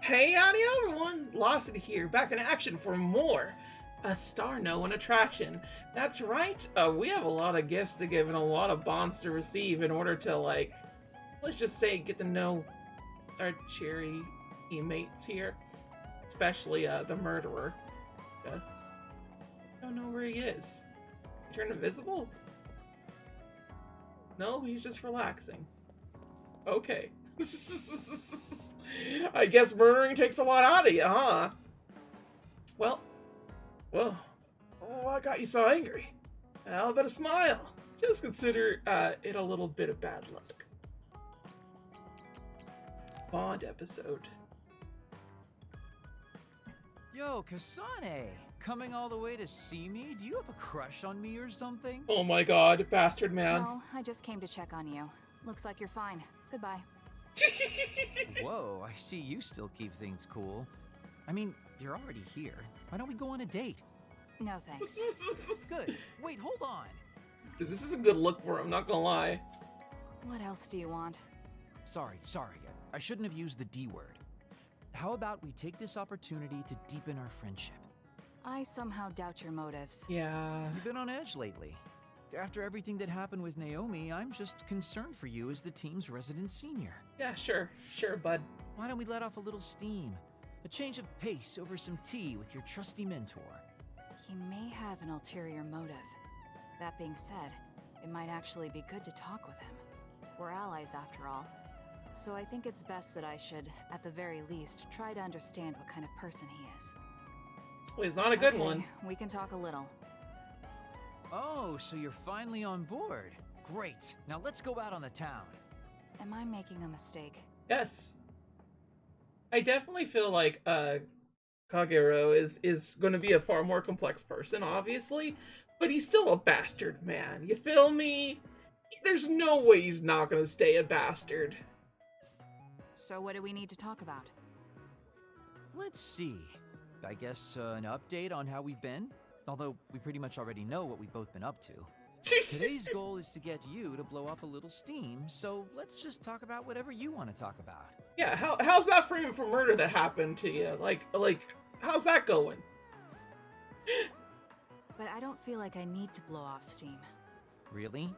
Hey, howdy everyone! Lawson here, back in action for more A Star No One attraction. That's right, we have a lot of gifts to give and a lot of bonds to receive in order to, like, let's just say, get to know our cheery teammates here. Especially, the murderer. I don't know where he is. He turned invisible? No, he's just relaxing. Okay. I guess murdering takes a lot out of you, huh? Well, what got you so angry? How about a smile? Just consider it a little bit of bad luck. Bond episode. Yo, Kasane! Coming all the way to see me? Do you have a crush on me or something? Oh my god, bastard man. No, I just came to check on you. Looks like you're fine. Goodbye. Whoa, I see you still keep things cool. I mean, you're already here. Why don't we go on a date? No thanks. Good. Wait, hold on. This is a good look for him, not gonna lie. What else do you want? Sorry. I shouldn't have used the D word. How about we take this opportunity to deepen our friendship? I somehow doubt your motives. Yeah. You've been on edge lately. After everything that happened with Naomi, I'm just concerned for you as the team's resident senior. Yeah, sure, bud. Why don't we let off a little steam? A change of pace over some tea with your trusty mentor. He may have an ulterior motive. That being said, it might actually be good to talk with him. We're allies after all. So I think it's best that I should, at the very least, try to understand what kind of person he is. Well, he's not a good Okay, one. We can talk a little. Oh, so you're finally on board. Great. Now let's go out on the town. Am I making a mistake? Yes. I definitely feel like Kagero is going to be a far more complex person, obviously, but he's still a bastard, man. You feel me? There's no way he's not going to stay a bastard. So what do we need to talk about? Let's see. I guess an update on how we've been? Although we pretty much already know what we've both been up to. Today's goal is to get you to blow up a little steam, so let's just talk about whatever you want to talk about. Yeah, how's that frame for murder that happened to you? Like, how's that going? But I don't feel like I need to blow off steam. Really?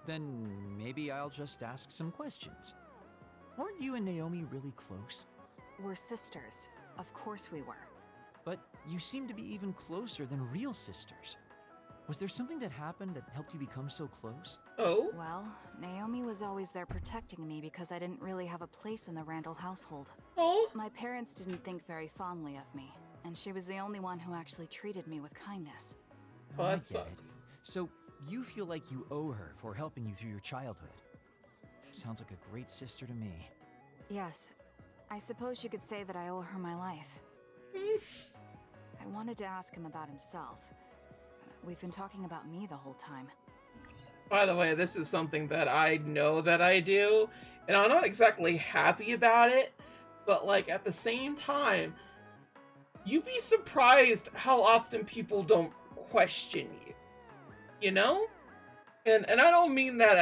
Then maybe I'll just ask some questions. Weren't you and Naomi really close? We're sisters. Of course we were. But you seem to be even closer than real sisters. Was there something that happened that helped you become so close? Oh? Well, Naomi was always there protecting me because I didn't really have a place in the Randall household. Oh? My parents didn't think very fondly of me, and she was the only one who actually treated me with kindness. Oh, I that get sucks. it. So you feel like you owe her for helping you through your childhood. Sounds like a great sister to me. Yes, I suppose you could say that I owe her my life. I wanted to ask him about himself. We've been talking about me the whole time. By the way, this is something that I know that I do, and I'm not exactly happy about it, but like at the same time, you'd be surprised how often people don't question you. You know? And I don't mean that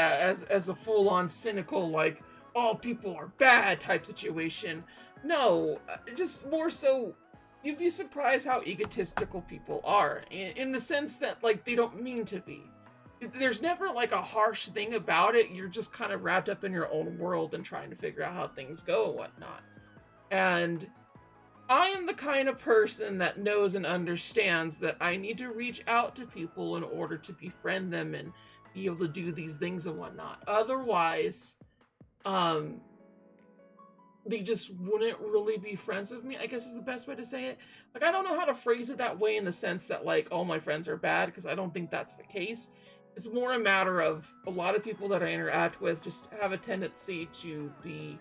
as a full-on cynical, like, oh, people are bad type situation. No, just more so, you'd be surprised how egotistical people are, in the sense that, like, they don't mean to be. There's never, like, a harsh thing about it. You're just kind of wrapped up in your own world and trying to figure out how things go and whatnot. And I am the kind of person that knows and understands that I need to reach out to people in order to befriend them and be able to do these things and whatnot. Otherwise, they just wouldn't really be friends with me, I guess is the best way to say it. Like, I don't know how to phrase it that way in the sense that, like, all my friends are bad, because I don't think that's the case. It's more a matter of a lot of people that I interact with just have a tendency to be,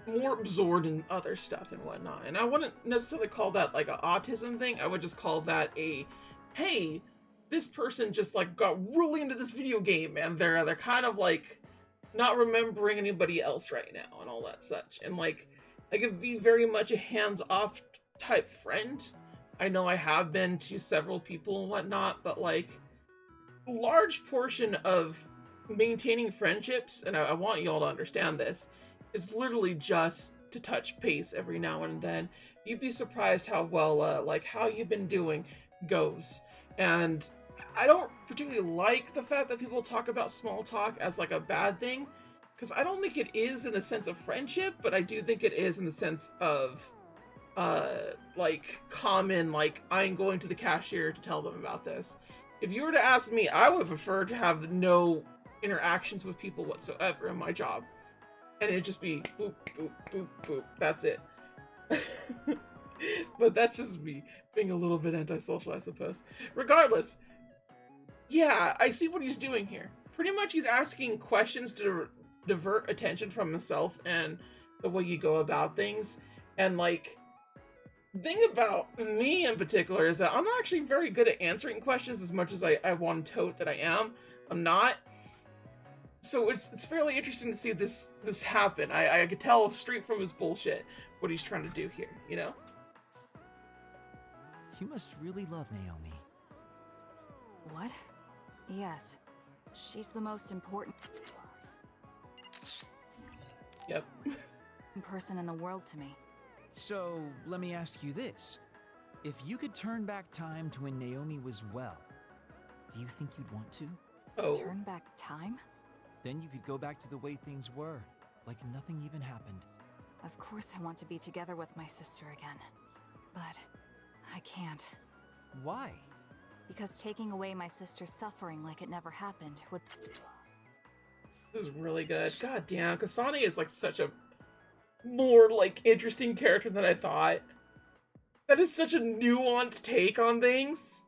more absorbed in other stuff and whatnot. And I wouldn't necessarily call that, like, an autism thing. I would just call that a, hey, this person just, like, got really into this video game, and they're kind of, like, not remembering anybody else right now and all that such. And like, I could be very much a hands-off type friend. I know I have been to several people and whatnot, but like, a large portion of maintaining friendships, and I want you all to understand this, is literally just to touch base every now and then. You'd be surprised how well, like, how you've been doing goes. And I don't particularly like the fact that people talk about small talk as, like, a bad thing, because I don't think it is in the sense of friendship, but I do think it is in the sense of, like, common, like, I'm going to the cashier to tell them about this. If you were to ask me, I would prefer to have no interactions with people whatsoever in my job. And it'd just be boop, boop, boop, boop. That's it. But that's just me being a little bit antisocial, I suppose. Regardless, yeah, I see what he's doing here. Pretty much he's asking questions to divert attention from himself and the way you go about things. And, like, the thing about me in particular is that I'm not actually very good at answering questions as much as I want to tote that I am. I'm not. So it's fairly interesting to see this happen. I could tell straight from his bullshit what he's trying to do here, you know? You must really love Naomi. What? Yes. She's the most important Yep. person in the world to me. So, let me ask you this. If you could turn back time to when Naomi was well, do you think you'd want to? Oh. Turn back time? Then you could go back to the way things were, like nothing even happened. Of course I want to be together with my sister again. But I can't. Why? Because taking away my sister's suffering like it never happened would... This is really good. God damn, Kasane is, like, such a more, like, interesting character than I thought. That is such a nuanced take on things.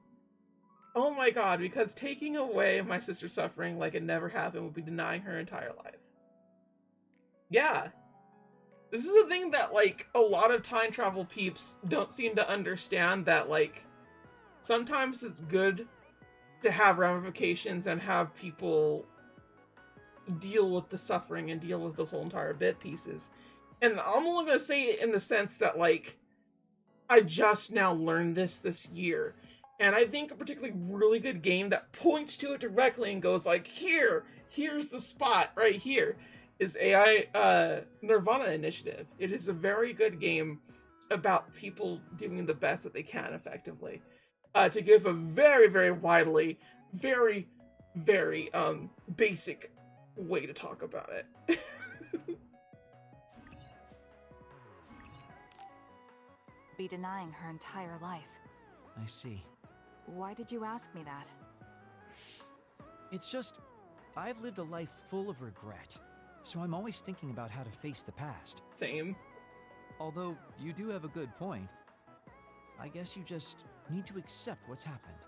Oh my god, because taking away my sister's suffering like it never happened would be denying her entire life. Yeah. This is a thing that, like, a lot of time travel peeps don't seem to understand, that, like, sometimes it's good to have ramifications and have people deal with the suffering and deal with those whole entire bit pieces. And I'm only gonna say it in the sense that, like, I just now learned this year. And I think a particularly really good game that points to it directly and goes like, here's the spot right here, is AI Nirvana Initiative. It is a very good game about people doing the best that they can effectively. To give a very, very widely, very, very basic way to talk about it. Be denying her entire life. I see. Why did you ask me that? It's just, I've lived a life full of regret, so I'm always thinking about how to face the past. Same. Although, you do have a good point. I guess you just need to accept what's happened.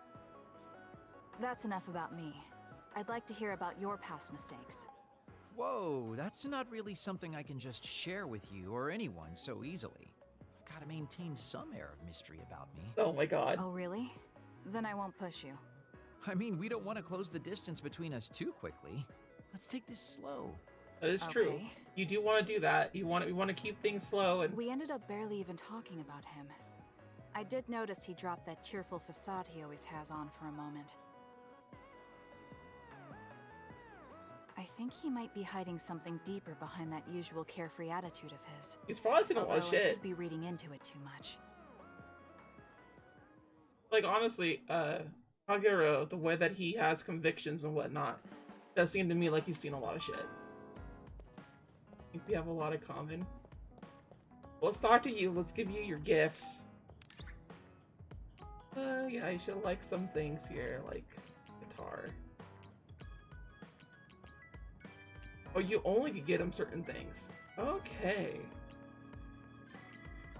That's enough about me. I'd like to hear about your past mistakes. Whoa, that's not really something I can just share with you or anyone so easily. I've got to maintain some air of mystery about me. Oh my god. Oh, really? Then I won't push you. I mean, we don't want to close the distance between us too quickly. Let's take this slow. That is true. Okay. You do want to do that. We want to keep things slow and... We ended up barely even talking about him. I did notice he dropped that cheerful facade he always has on for a moment. I think he might be hiding something deeper behind that usual carefree attitude of his. He's probably seen a lot of Although I shit. could be reading into it too much. Like, honestly, Haguro, the way that he has convictions and whatnot, does seem to me like he's seen a lot of shit. I think we have a lot in common. Let's talk to you. Let's give you your gifts. Yeah, you should like some things here, like guitar. Oh, you only could get him certain things. Okay.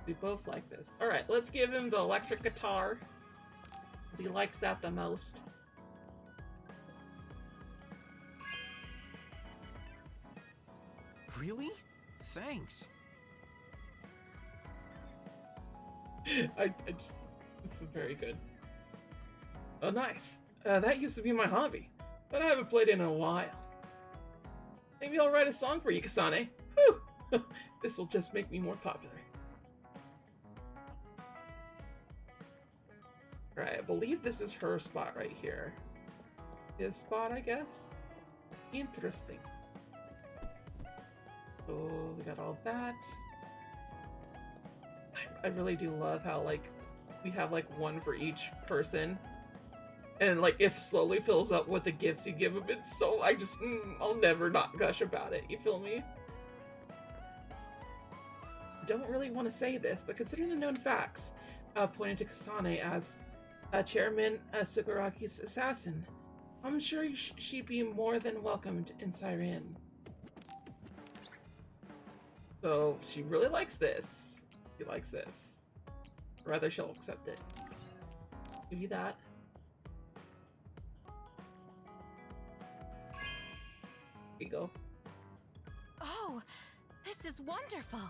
We both like this. Alright, let's give him the electric guitar, because he likes that the most. Really? Thanks. I just... This is very good. Oh, nice. That used to be my hobby, but I haven't played it in a while. Maybe I'll write a song for you, Kasane. Whew! This will just make me more popular. Alright, I believe this is her spot right here. His spot, I guess? Interesting. So we got all that. I really do love how, like, we have, like, one for each person. And, like, it slowly fills up with the gifts you give them. It's so, I'll never not gush about it. You feel me? I don't really want to say this, but considering the known facts, pointing to Kasane as Chairman Sugaraki's assassin, I'm sure she'd be more than welcomed in Siren. So, she really likes this. She likes this. Or rather, she'll accept it. Give you that. Here you go. Oh, this is wonderful.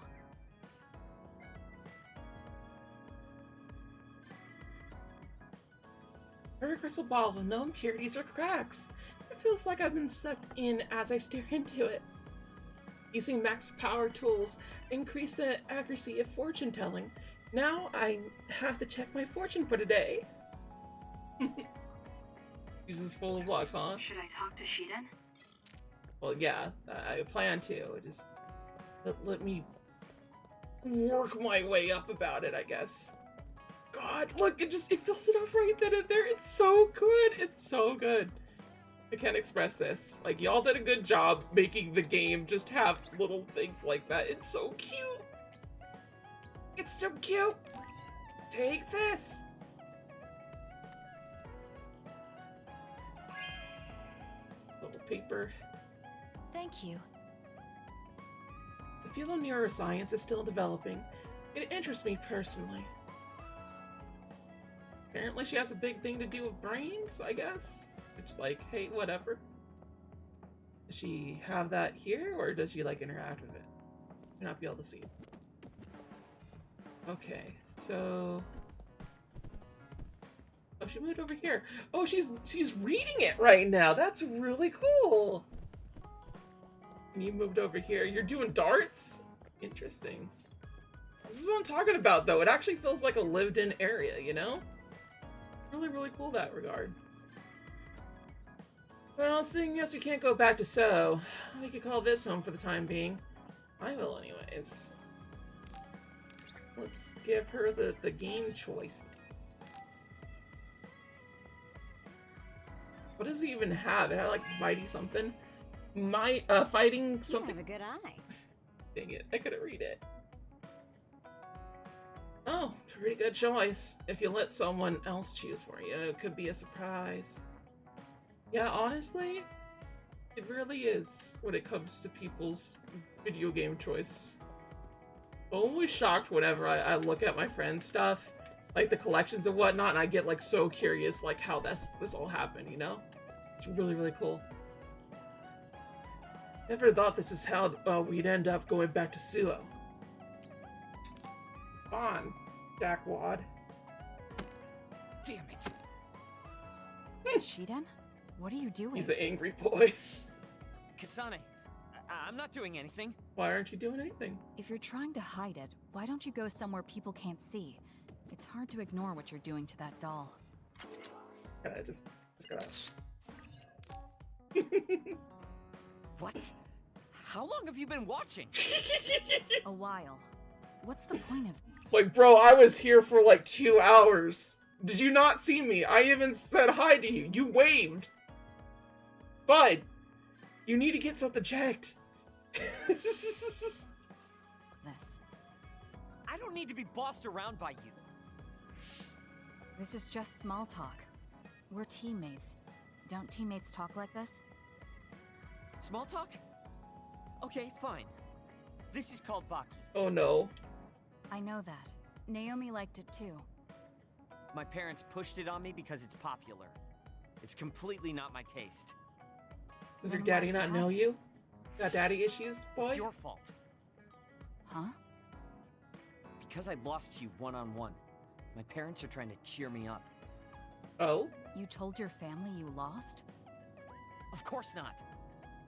Her crystal ball with no impurities or cracks. It feels like I've been sucked in as I stare into it. Using max power tools increase the accuracy of fortune telling. Now I have to check my fortune for today. She's just full of luck, huh? Should I talk to Shiden? Well, yeah, I plan to. Just let me work my way up about it, I guess. God, look, it fills it up right then and there. It's so good. It's so good. I can't express this. Like, y'all did a good job making the game just have little things like that. It's so cute. It's so cute. Take this. Little paper. Thank you. The field of neuroscience is still developing. It interests me personally. Apparently she has a big thing to do with brains, I guess. It's like, hey, whatever. Does she have that here, or does she, like, interact with it? You'll not be able to see. Okay, so... Oh, she moved over here. Oh, she's reading it right now. That's really cool. And you moved over here. You're doing darts? Interesting. This is what I'm talking about, though. It actually feels like a lived-in area, you know? Really, really cool in that regard. Well, seeing as we can't go back to So, we could call this home for the time being. I will anyways. Let's give her the game choice thing. What does it even have? It had like mighty something? Fighting something. You have a good eye. Dang it, I couldn't read it. Oh, pretty good choice. If you let someone else choose for you, it could be a surprise. Yeah, honestly, it really is when it comes to people's video game choice. I'm always shocked whenever I look at my friends' stuff, like the collections and whatnot, and I get like so curious like how this all happened, you know? It's really, really cool. Never thought this is how we'd end up going back to Suo. Come on, Jackwad. Damn it! Shiden? What are you doing? He's an angry boy. Kasane, I'm not doing anything. Why aren't you doing anything? If you're trying to hide it, why don't you go somewhere people can't see? It's hard to ignore what you're doing to that doll. I just gotta... What? How long have you been watching? A while. What's the point of... Like, bro, I was here for like 2 hours. Did you not see me? I even said hi to you. You waved. Bud, you need to get something checked. this? I don't need to be bossed around by you. This is just small talk. We're teammates. Don't teammates talk like this? Small talk? Okay, fine. This is called Baki. Oh no. I know that. Naomi liked it too. My parents pushed it on me because it's popular. It's completely not my taste. Does your Then daddy why not have know it? you? Got daddy issues, boy? It's your fault. Huh? Because I lost to you one-on-one. My parents are trying to cheer me up. Oh? You told your family you lost? Of course not.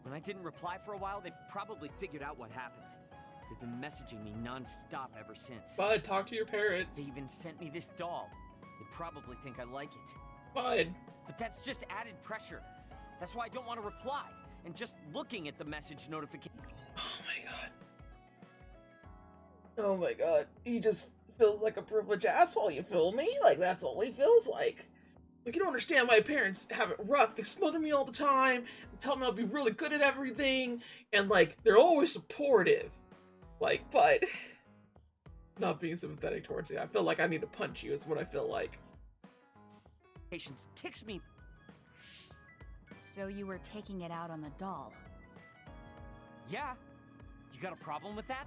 When I didn't reply for a while, they probably figured out what happened. They've been messaging me non-stop ever since. Bud, talk to your parents. They even sent me this doll. They probably think I like it. Bud. But that's just added pressure. That's why I don't want to reply. And just looking at the message notification. Oh my god. Oh my god, he just feels like a privileged asshole, you feel me? Like, that's all he feels like. Like, you don't understand, my parents have it rough. They smother me all the time, tell me I'll be really good at everything, and, like, they're always supportive. Like, but not being sympathetic towards you. I feel like I need to punch you is what I feel like. Patience ticks me. So you were taking it out on the doll? Yeah. You got a problem with that?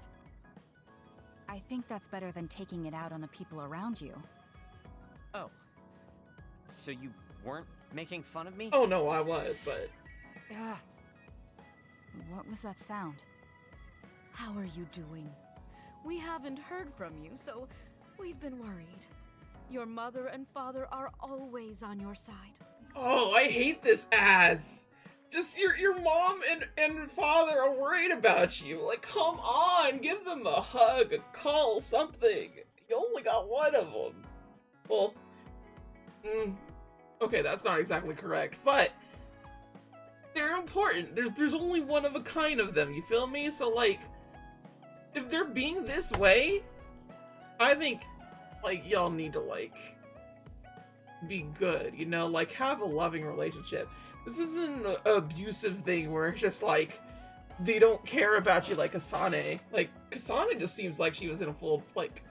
I think that's better than taking it out on the people around you. Oh. So you weren't making fun of me? Oh no, I was, but... What was that sound? How are you doing? We haven't heard from you, so we've been worried. Your mother and father are always on your side. Oh, I hate this as. Just your mom and father are worried about you. Like, come on, give them a hug, a call, something. You only got one of them. Well, okay, that's not exactly correct, but they're important. There's only one of a kind of them, you feel me? So, like, if they're being this way, I think, like, y'all need to, like, be good, you know? Like, have a loving relationship. This isn't an abusive thing where it's just, like, they don't care about you like Kasane. Like, Kasane just seems like she was in a full, like,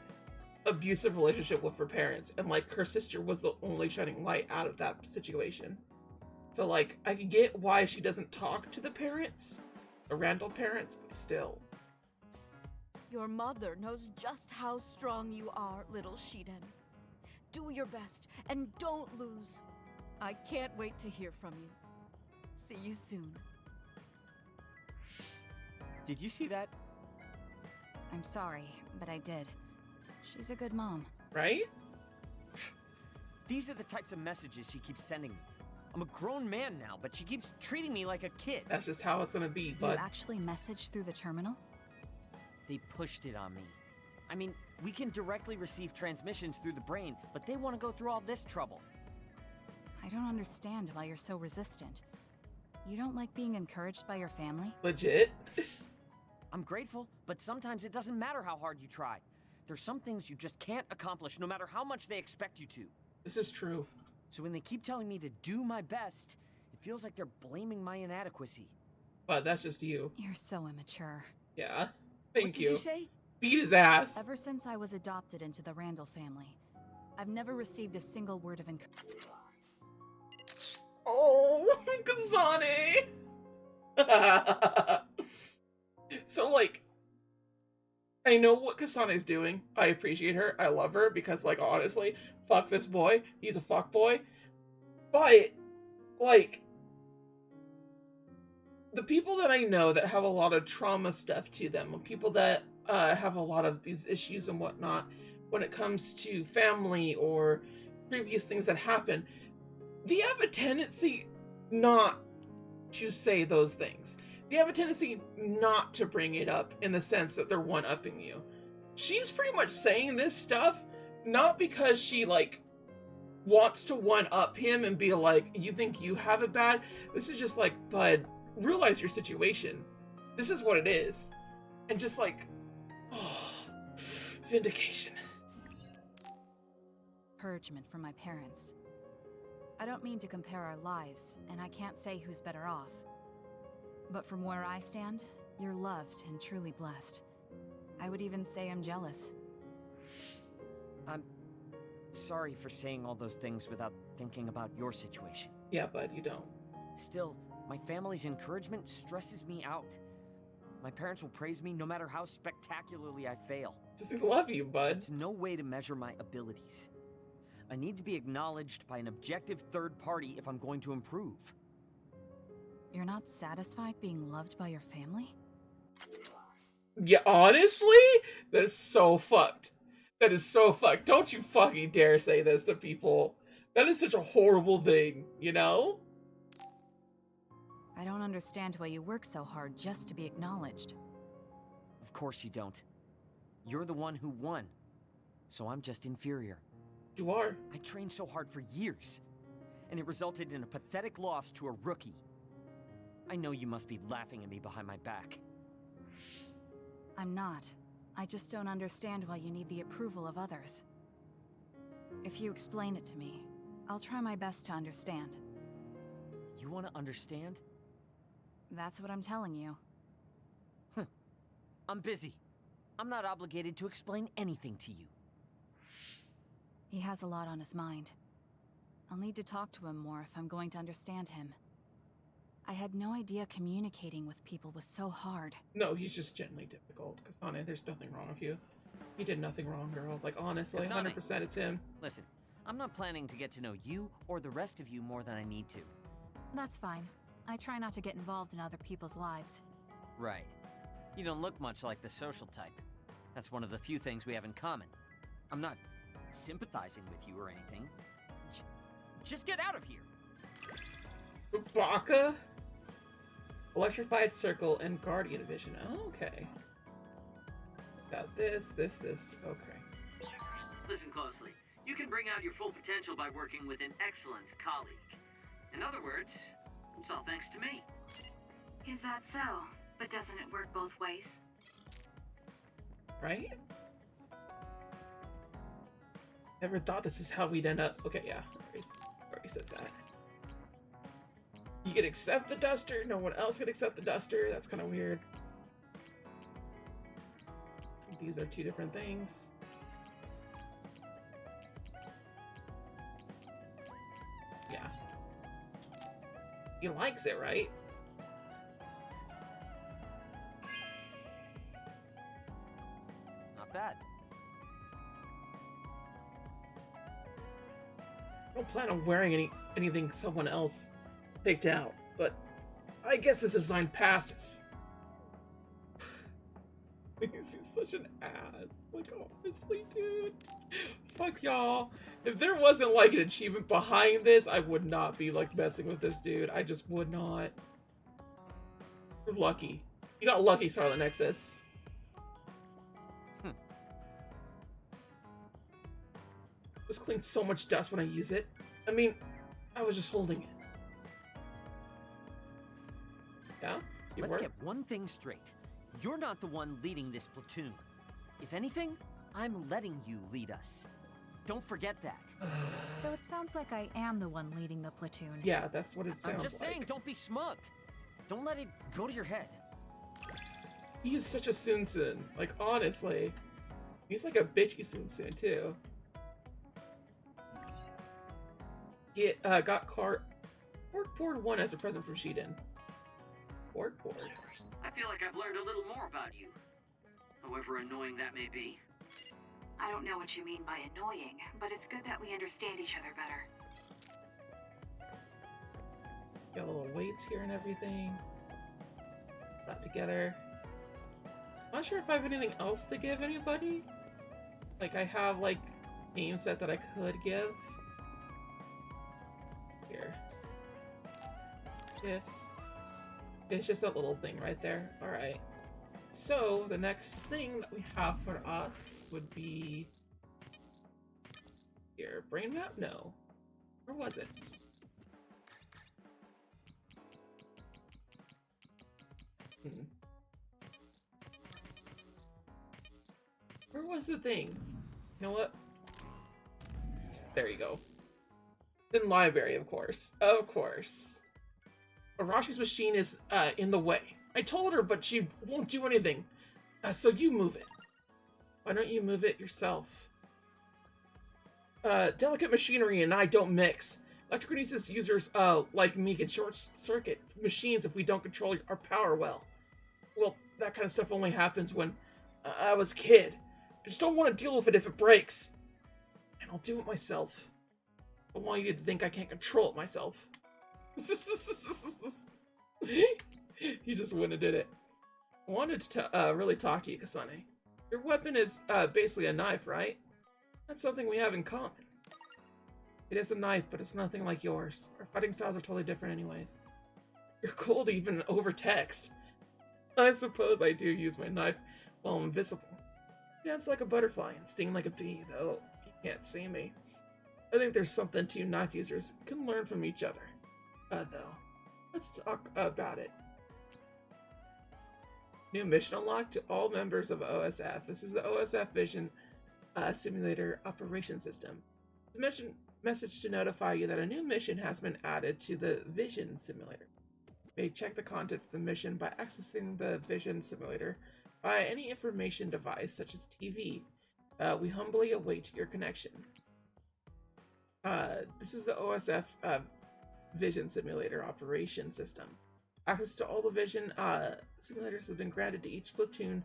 abusive relationship with her parents. And, like, her sister was the only shining light out of that situation. So, like, I can get why she doesn't talk to the parents, the Randall parents, but still. Your mother knows just how strong you are, little Shiden. Do your best, and don't lose. I can't wait to hear from you. See you soon. Did you see that? I'm sorry, but I did. She's a good mom. Right? These are the types of messages she keeps sending me. I'm a grown man now, but she keeps treating me like a kid. That's just how it's gonna be, You but... actually messaged through the terminal? They pushed it on me. I mean, we can directly receive transmissions through the brain, but they want to go through all this trouble. I don't understand why you're so resistant. You don't like being encouraged by your family? Legit? I'm grateful, but sometimes it doesn't matter how hard you try. There's some things you just can't accomplish no matter how much they expect you to. This is true. So when they keep telling me to do my best, it feels like they're blaming my inadequacy. But that's just you. You're so immature. Yeah. Thank What did you say? Beat his ass. Ever since I was adopted into the Randall family, I've never received a single word of encouragement. Oh, Kasane! So, like, I know what Kasane's doing. I appreciate her. I love her because, like, honestly, fuck this boy. He's a fuck boy. But, like, the people that I know that have a lot of trauma stuff to them, people that have a lot of these issues and whatnot when it comes to family or previous things that happen, they have a tendency not to say those things. They have a tendency not to bring it up in the sense that they're one-upping you. She's pretty much saying this stuff not because she, like, wants to one-up him and be like, you think you have it bad? This is just like, bud, realize your situation. This is what it is. And just like, oh, vindication. Encouragement from my parents. I don't mean to compare our lives, and I can't say who's better off. But from where I stand, you're loved and truly blessed. I would even say I'm jealous. I'm sorry for saying all those things without thinking about your situation. Yeah, bud, you don't. Still, my family's encouragement stresses me out. My parents will praise me no matter how spectacularly I fail. Just love you, bud. It's no way to measure my abilities. I need to be acknowledged by an objective third party if I'm going to improve. You're not satisfied being loved by your family? Yeah, honestly? That is so fucked. That is so fucked. Don't you fucking dare say this to people. That is such a horrible thing, you know? I don't understand why you work so hard just to be acknowledged. Of course you don't. You're the one who won. So I'm just inferior. You are. I trained so hard for years, and it resulted in a pathetic loss to a rookie. I know you must be laughing at me behind my back. I'm not. I just don't understand why you need the approval of others. If you explain it to me, I'll try my best to understand. You want to understand? That's what I'm telling you. I'm busy. I'm not obligated to explain anything to you. He has a lot on his mind. I'll need to talk to him more if I'm going to understand him. I had no idea communicating with people was so hard. No, he's just gently difficult. Kasane, there's nothing wrong with you. He did nothing wrong, girl. Like, honestly, Kasane, 100% it's him. Listen, I'm not planning to get to know you or the rest of you more than I need to. That's fine. I try not to get involved in other people's lives. Right. You don't look much like the social type. That's one of the few things we have in common. I'm not sympathizing with you or anything. Just get out of here! Baka? Electrified Circle and Guardian Vision. Oh, okay. Got this. Okay. Listen closely. You can bring out your full potential by working with an excellent colleague. In other words, it's all thanks to me. Is that so? But doesn't it work both ways? Right? Never thought this is how we'd end up. Okay, yeah. Already says that. You can accept the duster, no one else can accept the duster. That's kind of weird. These are two different things. Yeah. He likes it, right? Not bad. I don't plan on wearing anything someone else picked out, but I guess this design passes. He's such an ass. Like, honestly, dude. Fuck y'all. If there wasn't, like, an achievement behind this, I would not be, like, messing with this dude. I just would not. You're lucky. You got lucky, Scarlet Nexus. This cleans so much dust when I use it. I mean, I was just holding it. Yeah? Let's get one thing straight. You're not the one leading this platoon. If anything, I'm letting you lead us. Don't forget that. So it sounds like I am the one leading the platoon. Yeah, that's what it sounds like. I'm just saying, don't be smug. Don't let it go to your head. He is such a Sun. Like, honestly. He's like a bitchy Sun too. He got Corkboard 1 as a present from Shiden. Corkboard. I feel like I've learned a little more about you. However annoying that may be. I don't know what you mean by annoying, but it's good that we understand each other better. Got little weights here and everything. That together. Not sure if I have anything else to give anybody. Like, I have, like, game set that I could give. Here. Gifts. It's just that little thing right there. Alright. So, the next thing that we have for us would be... Here. Brain map? No. Where was it? Where was the thing? You know what? There you go. In library, of course. Of course. Arashi's machine is in the way. I told her, but she won't do anything. So you move it. Why don't you move it yourself? Delicate machinery and I don't mix. Electrokinesis users like me can short-circuit machines if we don't control our power well. Well, that kind of stuff only happens when I was a kid. I just don't want to deal with it if it breaks. And I'll do it myself. I want you to think I can't control it myself. He just went and did it. I wanted to really talk to you, Kasane. Your weapon is basically a knife, right? That's something we have in common. It is a knife, but it's nothing like yours. Our fighting styles are totally different anyways. You're cold even over text. I suppose I do use my knife while I'm invisible. Dance like a butterfly and sting like a bee, though you can't see me. I think there's something two knife users can learn from each other. Though. Let's talk about it. New mission unlocked to all members of OSF. This is the OSF Vision Simulator Operation System. The message to notify you that a new mission has been added to the Vision Simulator. You may check the contents of the mission by accessing the Vision Simulator via any information device such as TV. We humbly await your connection. This is the OSF Vision Simulator Operation System. Access to all the Vision simulators have been granted to each platoon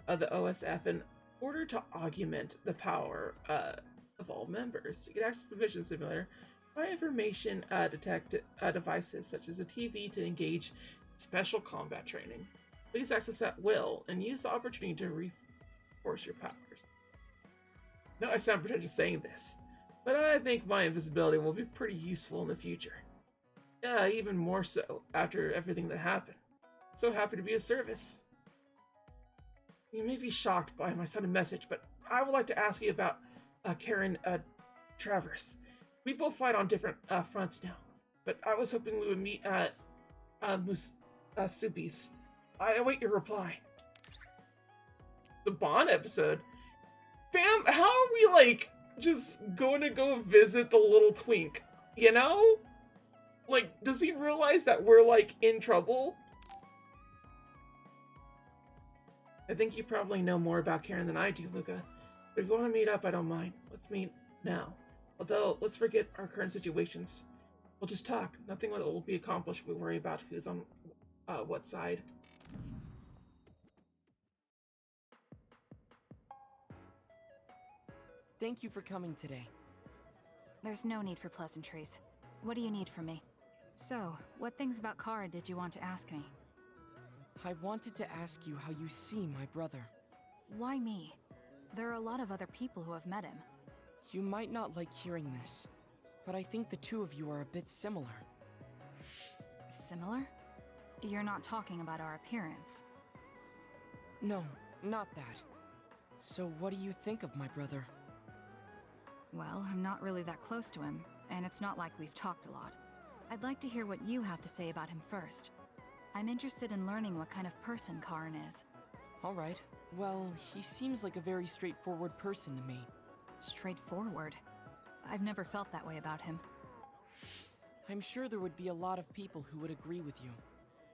of the OSF in order to augment the power of all members. You can access the Vision Simulator by information detect devices such as a TV to engage special combat training. Please access at will and use the opportunity to reinforce your powers. Now I sound pretentious saying this, but I think my invisibility will be pretty useful in the future. Even more so after everything that happened. So happy to be of service. You may be shocked by my sudden message, but I would like to ask you about Karen Travers. We both fight on different fronts now, but I was hoping we would meet at Subi's. I await your reply. The Bond episode? Fam, how are we, like, just going to go visit the little twink? You know? Like, does he realize that we're, like, in trouble? I think you probably know more about Karen than I do, Luca. But if you want to meet up, I don't mind. Let's meet now. Although, let's forget our current situations. We'll just talk. Nothing will be accomplished if we worry about who's on what side. Thank you for coming today. There's no need for pleasantries. What do you need from me? So, what things about Kara did you want to ask me? I wanted to ask you how you see my brother. Why me? There are a lot of other people who have met him. You might not like hearing this, but I think the two of you are a bit similar. Similar? You're not talking about our appearance. No, not that. So what do you think of my brother? Well, I'm not really that close to him, and it's not like we've talked a lot. I'd like to hear what you have to say about him first. I'm interested in learning what kind of person Karin is. Alright, well, he seems like a very straightforward person to me. Straightforward? I've never felt that way about him. I'm sure there would be a lot of people who would agree with you.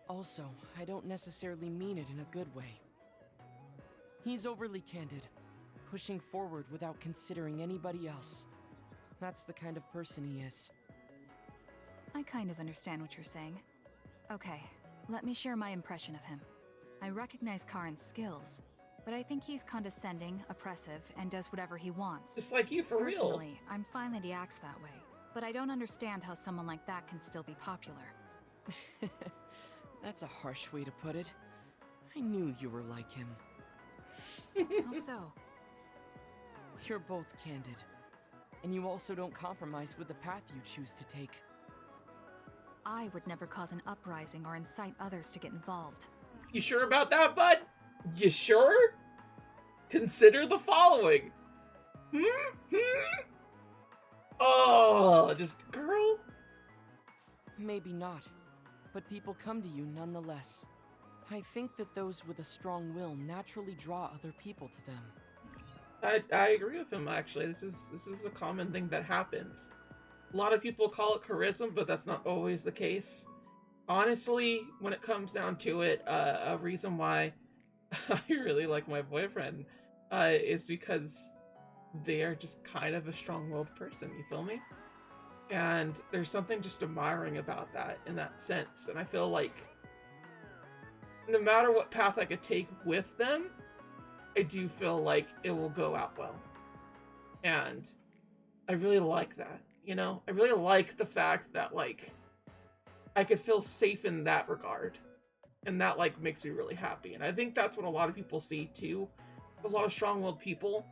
Also, I don't necessarily mean it in a good way. He's overly candid, pushing forward without considering anybody else. That's the kind of person he is. I kind of understand what you're saying. Okay, let me share my impression of him. I recognize Karin's skills, but I think he's condescending, oppressive, and does whatever he wants. Just like you, for real. Personally, I'm fine that he acts that way, but I don't understand how someone like that can still be popular. That's a harsh way to put it. I knew you were like him. How so? You're both candid, and you also don't compromise with the path you choose to take. I would never cause an uprising or incite others to get involved. You sure about that, bud? You sure? Consider the following. Oh, just girl? Maybe not, but people come to you nonetheless. I think that those with a strong will naturally draw other people to them. I agree with him, actually. This is a common thing that happens. A lot of people call it charisma, but that's not always the case. Honestly, when it comes down to it, a reason why I really like my boyfriend is because they are just kind of a strong-willed person, you feel me? And there's something just admiring about that in that sense. And I feel like no matter what path I could take with them, I do feel like it will go out well. And I really like that, you know? I really like the fact that, like, I could feel safe in that regard. And that, like, makes me really happy. And I think that's what a lot of people see, too. A lot of strong-willed people.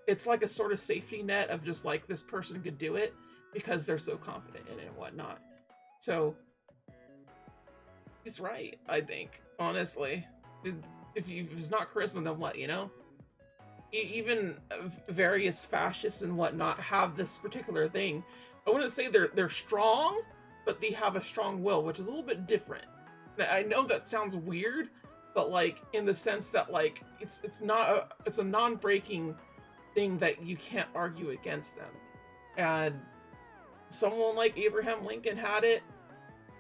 It's like a sort of safety net of just, like, this person could do it because they're so confident in it and whatnot. So, he's right, I think, honestly. If it's not charisma, then what, you know? Even various fascists and whatnot have this particular thing. I wouldn't say they're strong, but they have a strong will, which is a little bit different. Now, I know that sounds weird, but like in the sense that like it's a non-breaking thing that you can't argue against them. And someone like Abraham Lincoln had it,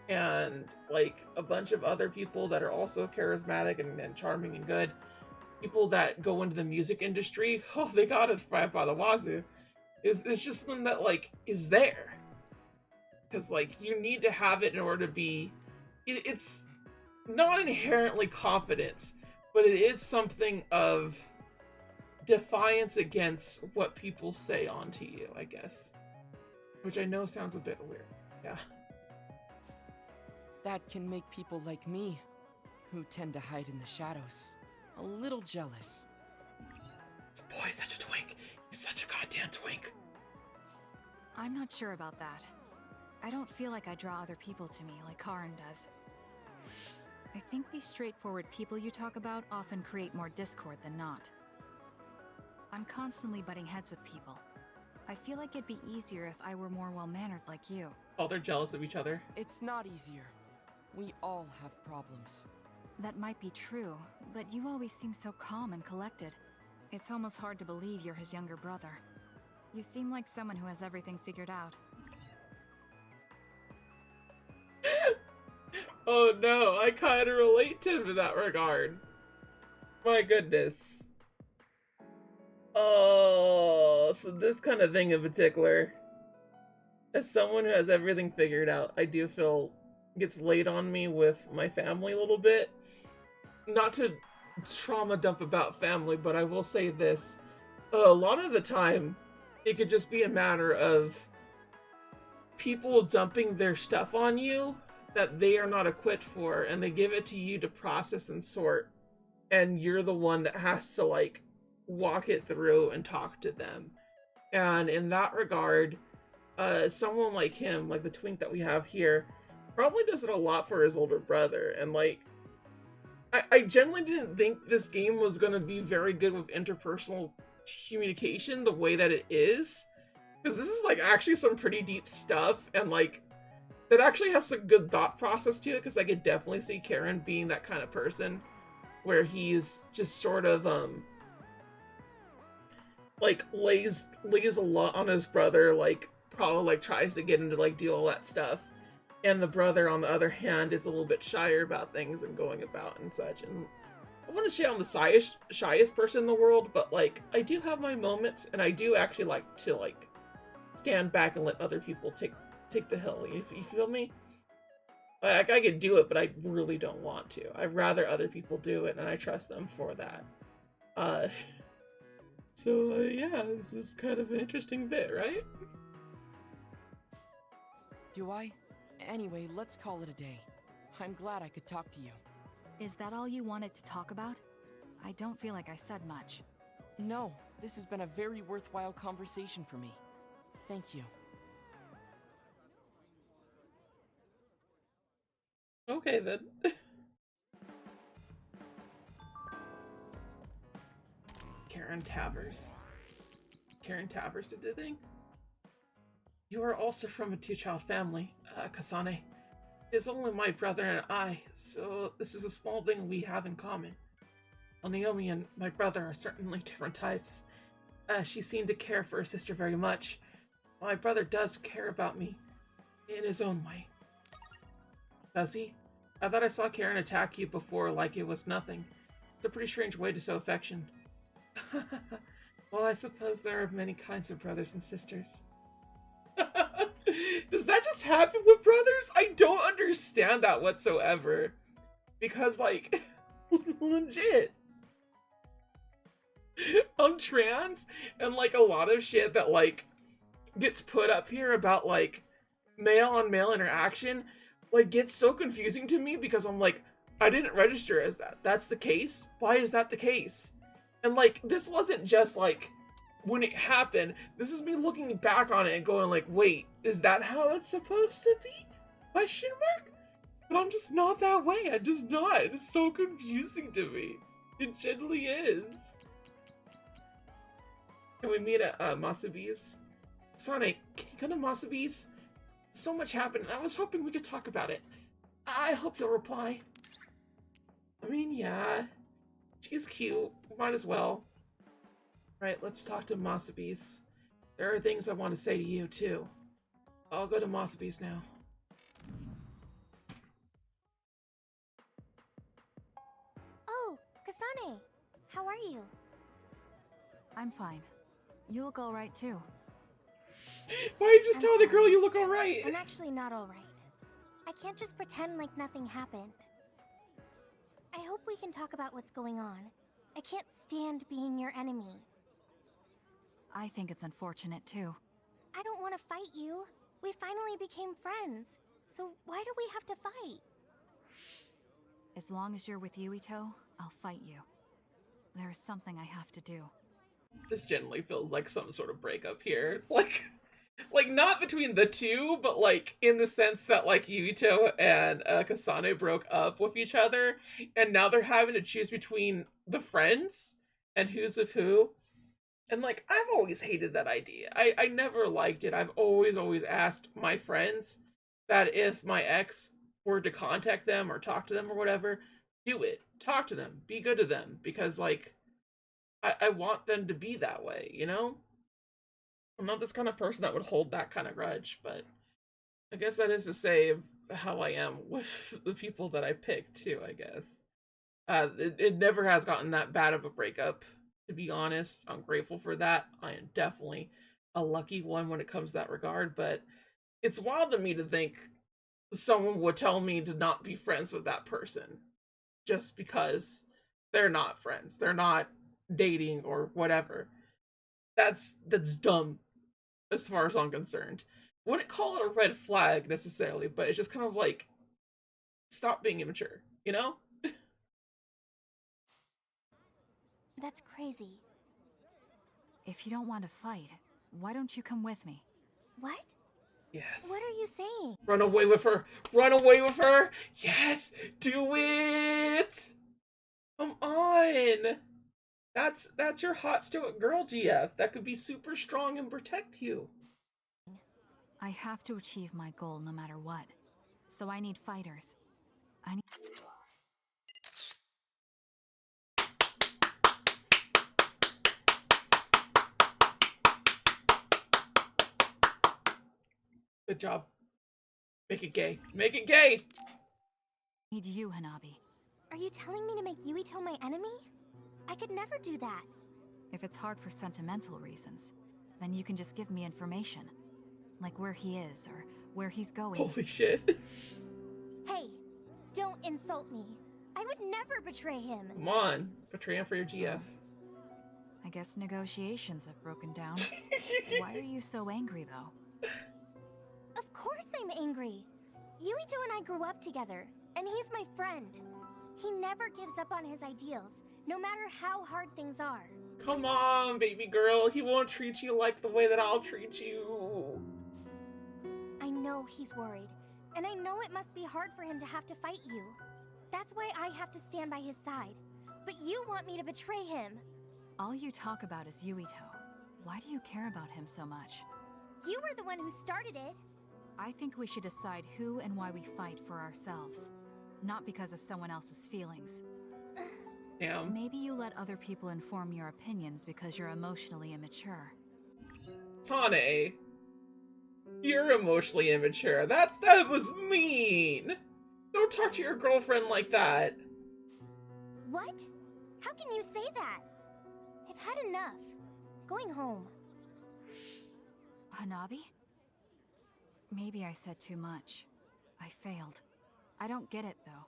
and like a bunch of other people that are also charismatic and charming and good. People that go into the music industry, oh, they got it right by the wazoo. It's just something that like is there. Because like you need to have it in order to be it's not inherently confidence, but it is something of defiance against what people say onto you, I guess. Which I know sounds a bit weird. Yeah. That can make people like me, who tend to hide in the shadows, a little jealous. This boy's such a twink. He's such a goddamn twink. I'm not sure about that. I don't feel like I draw other people to me like Karin does. I think these straightforward people you talk about often create more discord than not. I'm constantly butting heads with people. I feel like it'd be easier if I were more well-mannered like you. Oh, they're jealous of each other. It's not easier. We all have problems. That might be true, but you always seem so calm and collected. It's almost hard to believe you're his younger brother. You seem like someone who has everything figured out. Oh no, I kind of relate to him in that regard. My goodness. Oh, so this kind of thing in particular, as someone who has everything figured out, I do feel gets laid on me with my family a little bit. Not to trauma dump about family, but I will say this. A lot of the time, it could just be a matter of people dumping their stuff on you that they are not equipped for, and they give it to you to process and sort, and you're the one that has to like walk it through and talk to them. And in that regard, someone like him, like the twink that we have here, probably does it a lot for his older brother. And like I generally didn't think this game was going to be very good with interpersonal communication the way that it is, because this is like actually some pretty deep stuff, and like that actually has some good thought process to it, because I could definitely see Karen being that kind of person where he's just sort of like lays a lot on his brother, like probably like tries to get him to like do all that stuff, and the brother on the other hand is a little bit shyer about things and going about and such. And I wouldn't say I'm the shyest person in the world, but like I do have my moments, and I do actually like to like stand back and let other people take the hill. You feel me? Like I could do it, but I really don't want to. I'd rather other people do it, and I trust them for that. So yeah, this is kind of an interesting bit, right? Do I? Anyway, let's call it a day. I'm glad I could talk to you. Is that all you wanted to talk about? I don't feel like I said much. No, this has been a very worthwhile conversation for me. Thank you. Okay then. Karen Tavers did the thing. You are also from a two-child family, Kasane. It is only my brother and I, so this is a small thing we have in common. Well, Naomi and my brother are certainly different types. She seemed to care for her sister very much. My brother does care about me, in his own way. Does he? I thought I saw Karen attack you before like it was nothing. It's a pretty strange way to show affection. Well, I suppose there are many kinds of brothers and sisters. Does that just happen with brothers? I don't understand that whatsoever. Because, like, legit. I'm trans, and, like, a lot of shit that, like, gets put up here about, like, male-on-male interaction, like, gets so confusing to me because I'm like, I didn't register as that. That's the case? Why is that the case? And, like, this wasn't just, like, when it happened. This is me looking back on it and going, like, wait, is that how it's supposed to be? Question mark? But I'm just not that way. I'm just not. It's so confusing to me. It genuinely is. Can we meet at Masabi's? Sonic, can you come to Masabi's? So much happened, and I was hoping we could talk about it. I hope you'll reply. I mean, yeah. She's cute. Might as well. Right, let's talk to Masabi's. There are things I want to say to you, too. I'll go to Masabi's now. Oh, Kasane! How are you? I'm fine. You look alright too. Why are you just I'm telling the girl sorry. you look alright? I'm actually not alright. I can't just pretend like nothing happened. I hope we can talk about what's going on. I can't stand being your enemy. I think it's unfortunate too. I don't want to fight you. We finally became friends. So why do we have to fight? As long as you're with Yuito, I'll fight you. There is something I have to do. This generally feels like some sort of breakup here. Like not between the two, but like in the sense that like Yuito and Kasane broke up with each other, and now they're having to choose between the friends and who's with who. And like, I've always hated that idea. I never liked it. I've always asked my friends that if my ex were to contact them or talk to them or whatever, do it. Talk to them. Be good to them. Because like, I want them to be that way, you know? I'm not this kind of person that would hold that kind of grudge, but I guess that is to say how I am with the people that I pick too, I guess. It never has gotten that bad of a breakup, to be honest. I'm grateful for that. I am definitely a lucky one when it comes to that regard, but it's wild to me to think someone would tell me to not be friends with that person just because they're not friends. They're not dating or whatever. That's dumb as far as I'm concerned. Wouldn't call it a red flag necessarily, but it's just kind of like, stop being immature, you know? That's crazy. If you don't want to fight, why don't you come with me? What? Yes. What are you saying? Run away with her! Run away with her! Yes! Do it! Come on! That's your hot stoic girl, GF. That could be super strong and protect you. I have to achieve my goal no matter what. So I need fighters. I need... Good job. Make it gay. Make it gay! need you, Hanabi. Are you telling me to make Yuito my enemy? I could never do that. If it's hard for sentimental reasons, then you can just give me information. Like where he is, or where he's going. Holy shit. Hey, don't insult me. I would never betray him. Come on. Betray him for your GF. I guess negotiations have broken down. Why are you so angry, though? Of course I'm angry. Yuito and I grew up together, and he's my friend. He never gives up on his ideals, no matter how hard things are. Come on, baby girl. He won't treat you like the way that I'll treat you. I know he's worried, and I know it must be hard for him to have to fight you. That's why I have to stand by his side. But you want me to betray him. All you talk about is Yuito. Why do you care about him so much? You were the one who started it. I think we should decide who and why we fight for ourselves. Not because of someone else's feelings. Damn. Maybe you let other people inform your opinions because you're emotionally immature. Tane, you're emotionally immature. That was mean. Don't talk to your girlfriend like that. What? How can you say that? I've had enough. Going home. Hanabi? Maybe I said too much. I failed. I don't get it, though.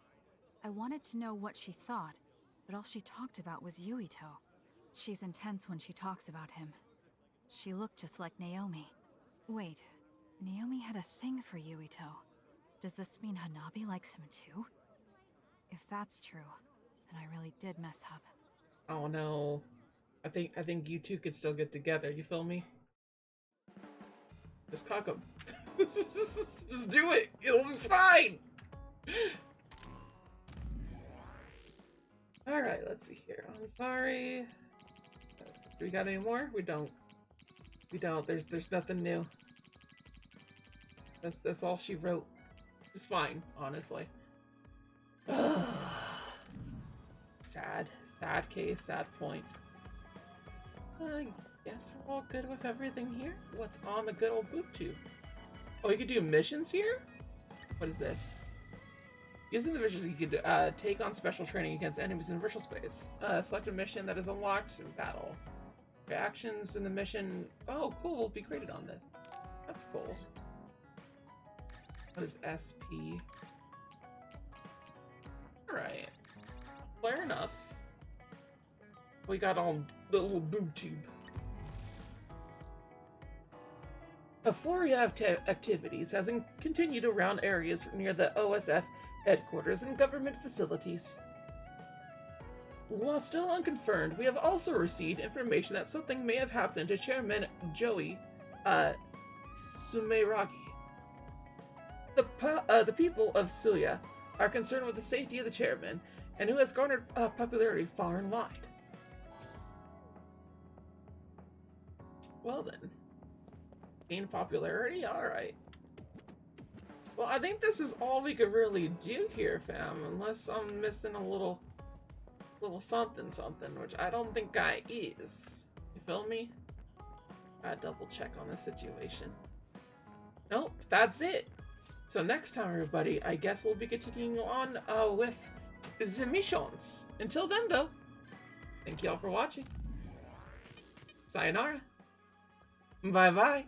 I wanted to know what she thought, but all she talked about was Yuito. She's intense when she talks about him. She looked just like Naomi. Wait, Naomi had a thing for Yuito. Does this mean Hanabi likes him too? If that's true, then I really did mess up. Oh no. I think you two could still get together, you feel me? Just cock 'em. Just do it! It'll be fine! Alright, let's see here. I'm sorry. Do we got any more? We don't. We don't. There's nothing new. That's all she wrote. It's fine, honestly. sad. Sad case, sad point. I guess we're all good with everything here. What's on the good old boot tube? Oh, you could do missions here? What is this? Using the missions, you could take on special training against enemies in virtual space. Select a mission that is unlocked in battle. Reactions in the mission... Oh, cool. We'll be graded on this. That's cool. What is SP? Alright. Fair enough. We got on the little boob tube. A flurry of activities has continued around areas near the OSF headquarters and government facilities. While still unconfirmed, we have also received information that something may have happened to Chairman Joey Sumeragi. The people of Suya are concerned with the safety of the chairman, and who has garnered popularity far and wide. Well then. Gain popularity? Alright. Well, I think this is all we could really do here, fam, unless I'm missing a little something, which I don't think I is. You feel me? I double check on the situation. Nope, that's it. So next time, everybody, I guess we'll be continuing on with the missions. Until then, though, thank you all for watching. Sayonara. Bye-bye.